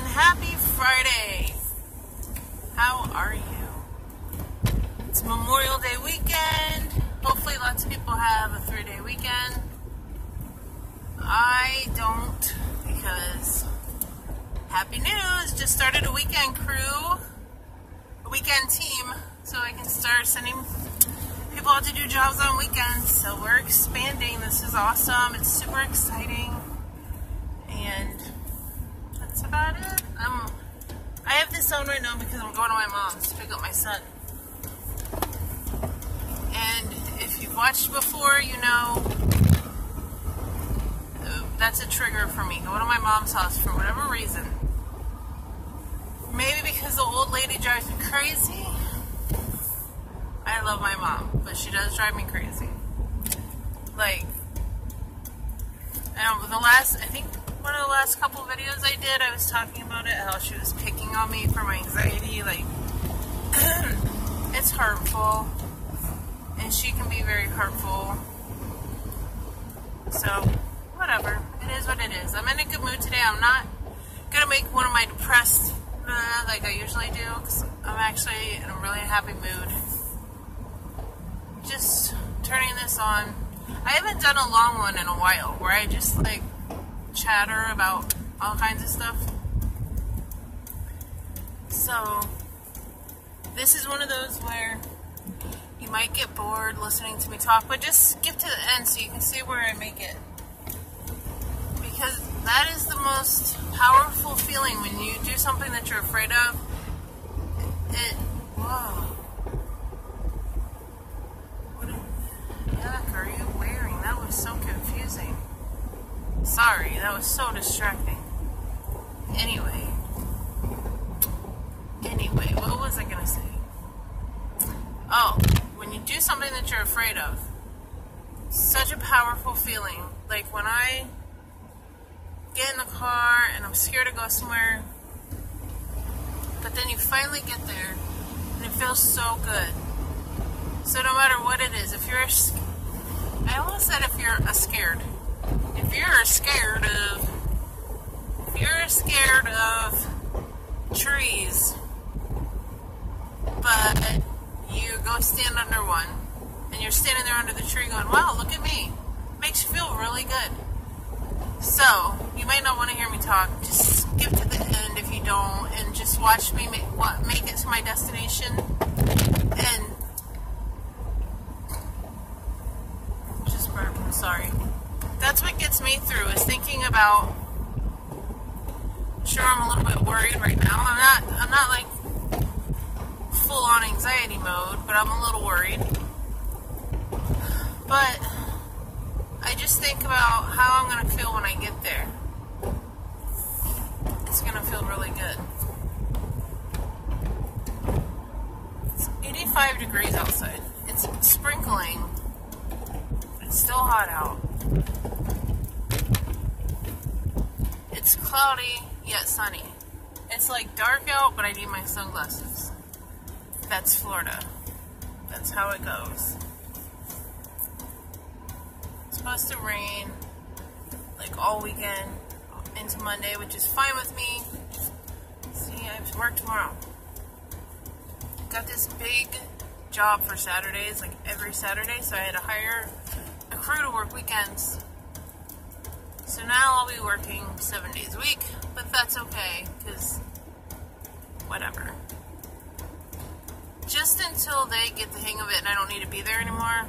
happy Friday. How are you? It's Memorial Day weekend. Hopefully lots of people have a 3-day weekend. I don't, because happy news, just started a weekend crew, a weekend team, so I can start sending people out to do jobs on weekends. So we're expanding. This is awesome. It's super exciting. And that's about it. I have this on right now because I'm going to my mom's to pick up my son. And if you've watched before, you know that's a trigger for me. Going to my mom's house for whatever reason. Maybe because the old lady drives me crazy. I love my mom, but she does drive me crazy. Like, I think one of the last couple videos I did, I was talking about it, how she was picking on me for my anxiety. Like, it's hurtful, and she can be very hurtful. So, whatever. It is what it is. I'm in a good mood today. I'm not going to make one of my depressed like I usually do, because I'm actually in a really happy mood. Just turning this on. I haven't done a long one in a while, where I just like chatter about all kinds of stuff. So, this is one of those where you might get bored listening to me talk, but just skip to the end so you can see where I make it. Because that is the most powerful feeling when you do something that you're afraid of. Whoa. What the heck are you wearing? That was so confusing. Sorry, that was so distracting. Anyway, what was I gonna say? Oh, when you do something that you're afraid of, such a powerful feeling. Like when I get in the car and I'm scared to go somewhere, but then you finally get there and it feels so good. So no matter what it is, if you're scared of trees, but you go stand under one and you're standing there under the tree going, wow, look at me, makes you feel really good. So, you might not want to hear me talk. Just skip to the end if you don't, and just watch me make it to my destination. And just burp, I'm sorry. That's what gets me through, is thinking about. Sure, I'm a little bit worried right now. I'm not like full on anxiety mode, but I'm a little worried. But I just think about how I'm going to feel when I get there. It's going to feel really good. It's 85 degrees outside. It's sprinkling. It's still hot out. It's cloudy, yet sunny. It's like dark out, but I need my sunglasses. That's Florida. That's how it goes. It's supposed to rain like all weekend into Monday, which is fine with me. See, I have to work tomorrow. Got this big job for Saturdays, like every Saturday, so I had to hire a crew to work weekends. So now I'll be working 7 days a week, but that's okay, because whatever. Just until they get the hang of it and I don't need to be there anymore,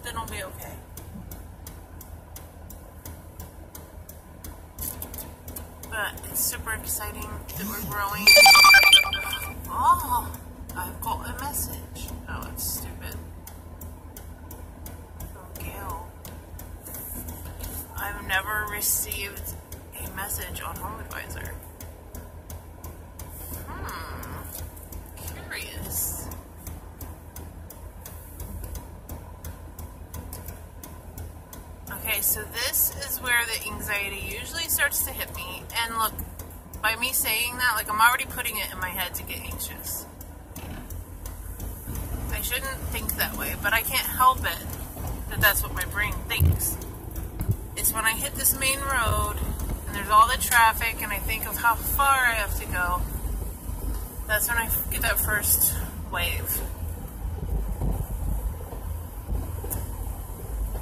then I'll be okay. But it's super exciting that we're growing. Oh, I've got a message. Oh, it's stupid. From Gail. I've never received a message on HomeAdvisor. Curious. Okay, so this is where the anxiety usually starts to hit me. And look, by me saying that, like I'm already putting it in my head to get anxious. I shouldn't think that way, but I can't help it that that's what my brain thinks. It's when I hit this main road and there's all the traffic, and I think of how far I have to go, that's when I get that first wave.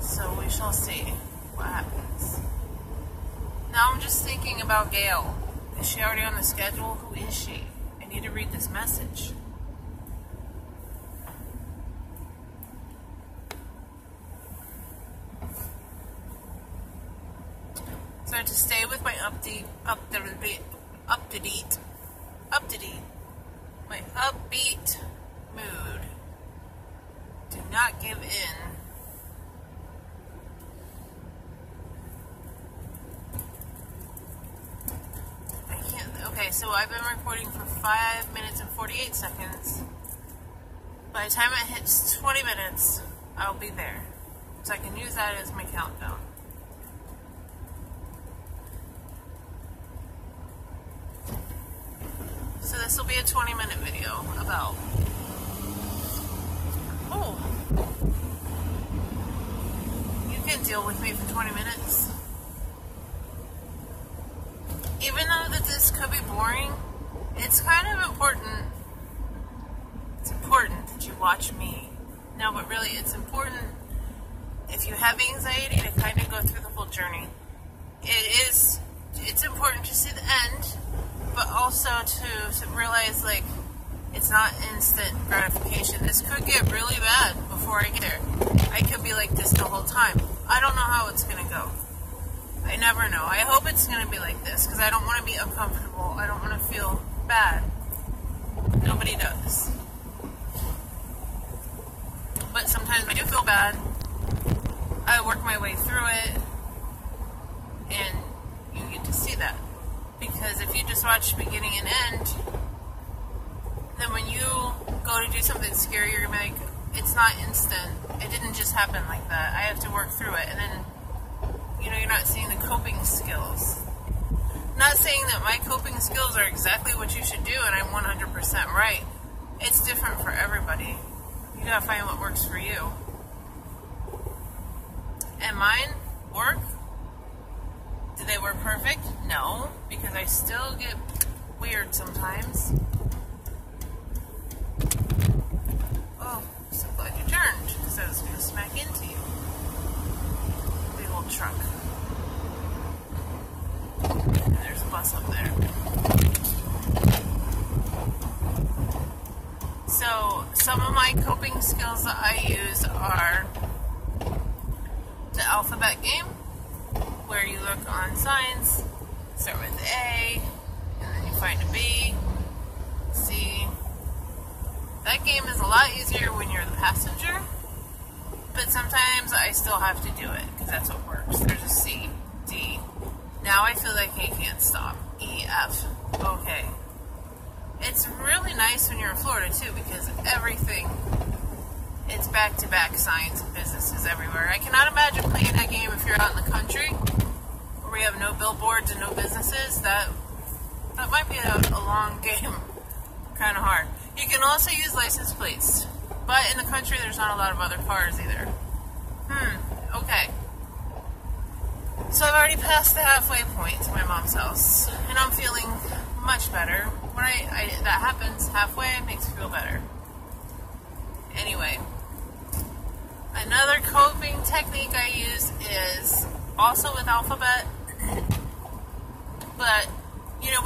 So we shall see what happens. Now I'm just thinking about Gail. Is she already on the schedule? Who is she? I need to read this message. So to stay with my my upbeat mood. Do not give in. Okay, so I've been recording for 5 minutes and 48 seconds. By the time it hits 20 minutes, I'll be there. So I can use that as my countdown. So this will be a 20-minute video about... Oh! You can deal with me for 20 minutes. Even though that this could be boring, it's kind of important. It's important that you watch me. No, but really, it's important if you have anxiety to kind of go through the whole journey. It's important to see the end, but also to realize, like, it's not instant gratification. This could get really bad before I get there. I could be like this the whole time. I don't know how it's going to go. I never know. I hope it's going to be like this, because I don't want to be uncomfortable. I don't want to feel bad. Nobody does. But sometimes I do feel bad. I work my way through it, and you get to see that. Because if you just watch beginning and end, then when you go to do something scary, you're going to be like, it's not instant. It didn't just happen like that. I have to work through it. And then, you know, you're not seeing the coping skills. Not saying that my coping skills are exactly what you should do and I'm 100% right. It's different for everybody. You gotta find what works for you. And mine work? Do they work perfect? No, because I still get weird sometimes. Oh, so glad you turned, because I was gonna smack into you. Big old truck. And there's a bus up there. So, some of my coping skills that I use are the alphabet game, where you look on signs, start with A, and then you find a B, C. That game is a lot easier when you're the passenger, but sometimes I still have to do it, because that's what works. There's a C, D. Now I feel like I can't stop. E, F. Okay. It's really nice when you're in Florida, too, because everything, it's back-to-back signs and businesses everywhere. I cannot imagine playing that game if you're out in the country, where we have no billboards and no businesses. That might be a long game. Kind of hard. You can also use license plates, but in the country there's not a lot of other cars either. Okay. So I've already passed the halfway point to my mom's house, and I'm feeling much better. When that happens halfway, it makes me feel better. Anyway, another coping technique I use is also with alphabet, but, you know,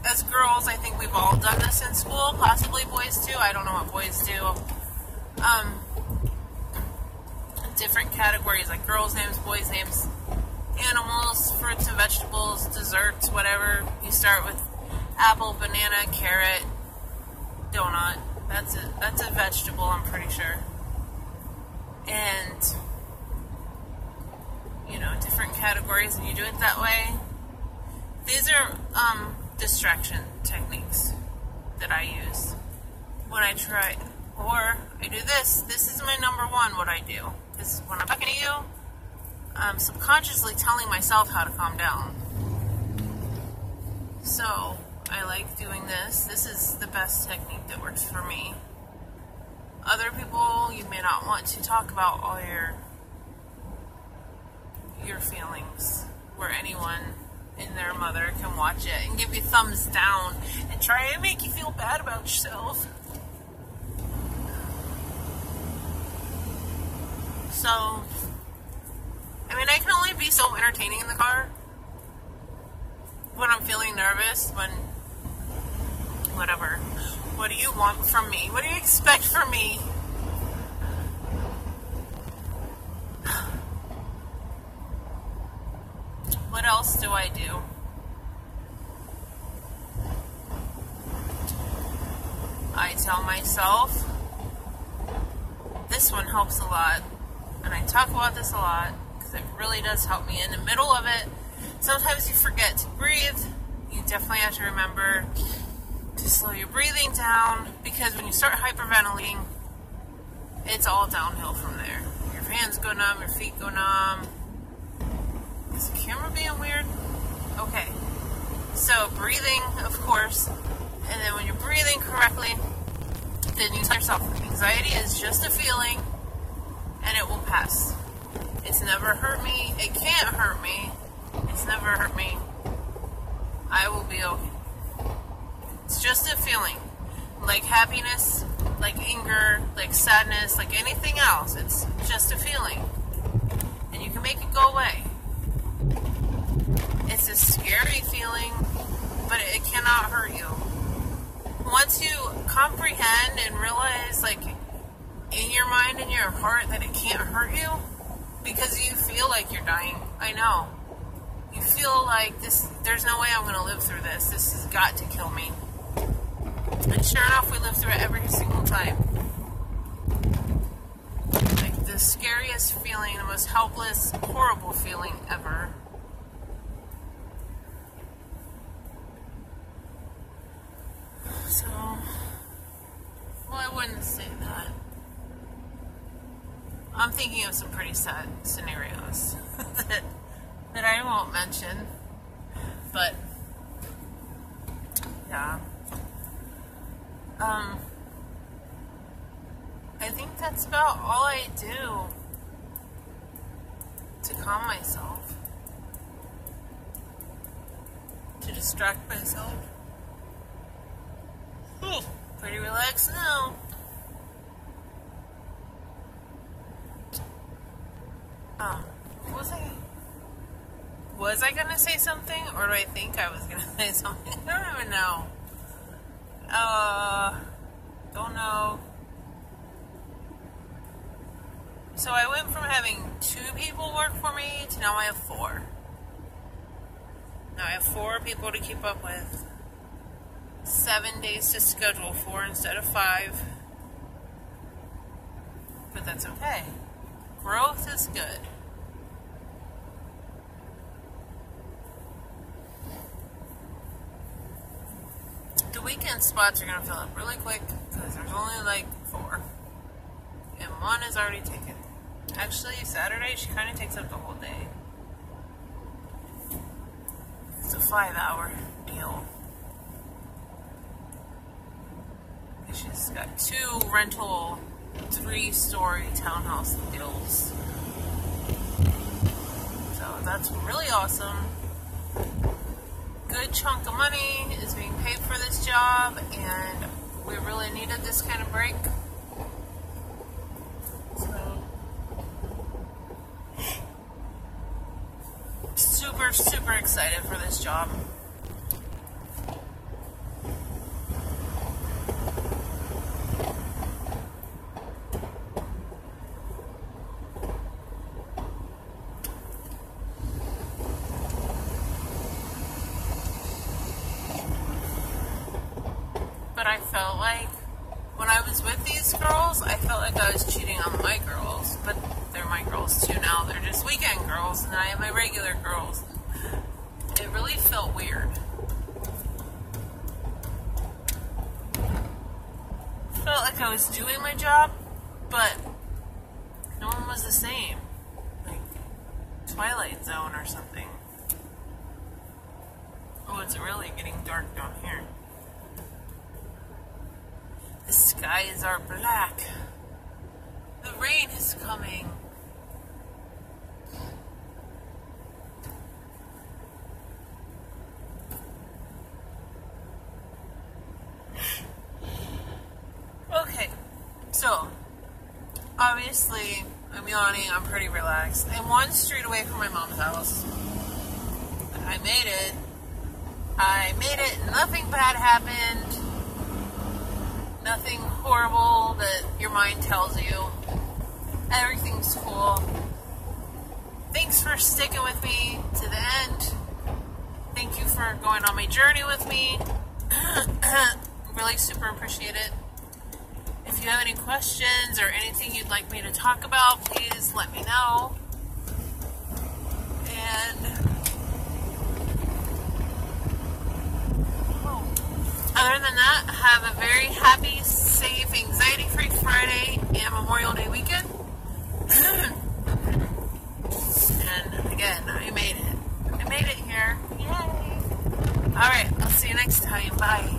as girls, I think we've all done this in school, possibly boys too. I don't know what boys do. Different categories, like girls' names, boys' names, animals, fruits and vegetables, desserts, whatever. You start with apple, banana, carrot, donut. That's a vegetable, I'm pretty sure. And, you know, different categories, and you do it that way. These are distraction techniques that I use when I try, or I do this. This is my number one, what I do. Because when I'm talking to you, I'm subconsciously telling myself how to calm down. So, I like doing this. This is the best technique that works for me. Other people, you may not want to talk about all your feelings, where anyone and their mother can watch it and give you thumbs down and try and make you feel bad about yourself. So, I mean, I can only be so entertaining in the car when I'm feeling nervous, when, whatever. What do you want from me? What do you expect from me? What else do I do? I tell myself, this one helps a lot, and I talk about this a lot, because it really does help me. In the middle of it, sometimes you forget to breathe. You definitely have to remember to slow your breathing down, because when you start hyperventilating, it's all downhill from there. Your hands go numb, your feet go numb. Is the camera being weird? Okay. So breathing, of course, and then when you're breathing correctly, then you tell yourself, anxiety is just a feeling, and it will pass. It's never hurt me. It can't hurt me. It's never hurt me. I will be okay. It's just a feeling. Like happiness, like anger, like sadness, like anything else. It's just a feeling. And you can make it go away. It's a scary feeling, but it cannot hurt you. Once you comprehend and realize, like, in your mind and your heart that it can't hurt you, because you feel like you're dying. I know. You feel like there's no way I'm going to live through this. This has got to kill me. And sure enough, we live through it every single time. Like the scariest feeling, the most helpless, horrible feeling ever. So, well, I wouldn't say that. I'm thinking of some pretty sad scenarios that I won't mention, but yeah. I think that's about all I do to calm myself, to distract myself. Pretty relaxed now. Was I gonna say something, or do I think I was gonna say something? I don't even know. Don't know. So I went from having 2 people work for me to now I have 4. Now I have 4 people to keep up with. 7 days to schedule for instead of 5. But that's okay. Growth is good. The weekend spots are going to fill up really quick because there's only like 4. And 1 is already taken. Actually, Saturday, she kind of takes up the whole day. It's a 5-hour deal. She's got 2 rental 3-story townhouse deals. So that's really awesome. Good chunk of money is being paid for this job, and we really needed this kind of break. So, super, super excited for this job. I felt like when I was with these girls, I felt like I was cheating on my girls, but they're my girls too now. They're just weekend girls, and I have my regular girls. It really felt weird. Felt like I was doing my job, but no one was the same. Like Twilight Zone or something. Oh, it's really getting dark down here. The skies are black. The rain is coming. So, obviously, I'm yawning, I'm pretty relaxed. I'm one street away from my mom's house. I made it. Nothing bad happened. Nothing horrible that your mind tells you. Everything's cool. Thanks for sticking with me to the end. Thank you for going on my journey with me. Really super appreciate it. If you have any questions or anything you'd like me to talk about, please let me know. And other than that, have a very happy, safe, anxiety-free Friday and Memorial Day weekend. And again, I made it. I made it here. Yay! Alright, I'll see you next time. Bye.